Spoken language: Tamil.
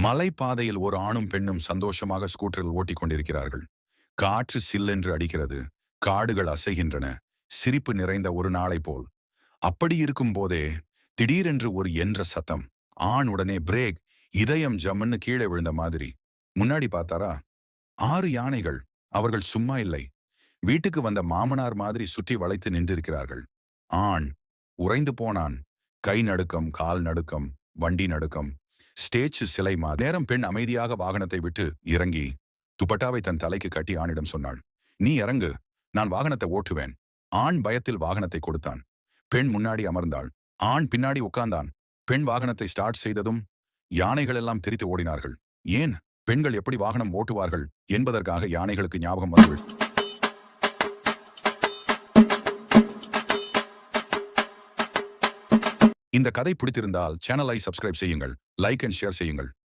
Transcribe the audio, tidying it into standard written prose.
மலைப்பாதையில் ஒரு ஆணும் பெண்ணும் சந்தோஷமாக ஸ்கூட்டரில் ஓட்டிக் கொண்டிருக்கிறார்கள். காற்று சில்லென்று அடிக்கிறது. காடுகள் அசைகின்றன. சிரிப்பு நிறைந்த ஒரு நாளை போல். அப்படி இருக்கும் போதே திடீரென்று ஒரு என்ற சத்தம். ஆண் உடனே பிரேக். இதயம் ஜம்முன்னு கீழே விழுந்த மாதிரி. முன்னாடி பார்த்தாரா, 6 யானைகள். அவர்கள் சும்மா இல்லை. வீட்டுக்கு வந்த மாமனார் மாதிரி சுற்றி வளைத்து நின்றிருக்கிறார்கள். ஆண் உறைந்து போனான். கை நடுக்கம், கால் நடுக்கம், வண்டி நடுக்கம். ஸ்டேச்சு சிலை நேரம் பெண் அமைதியாக வாகனத்தை விட்டு இறங்கி துப்பட்டாவை தன் தலைக்கு கட்டி ஆணிடம் சொன்னாள். நீ இறங்கு, நான் வாகனத்தை ஓட்டுவேன். ஆண் பயத்தில் வாகனத்தை கொடுத்தான். பெண் முன்னாடி அமர்ந்தாள். ஆண் பின்னாடி உட்கார்ந்தான். பெண் வாகனத்தை ஸ்டார்ட் செய்ததும் யானைகள் எல்லாம் தெரித்து ஓடினார்கள். ஏன் பெண்கள் எப்படி வாகனம் ஓட்டுவார்கள் என்பதற்காக யானைகளுக்கு ஞாபகம் வந்துவிட்டது. இந்த கதை பிடித்திருந்தால் சேனலை சப்ஸ்கிரைப் செய்யுங்கள், லைக் அண்ட் ஷேர் செய்யுங்கள்.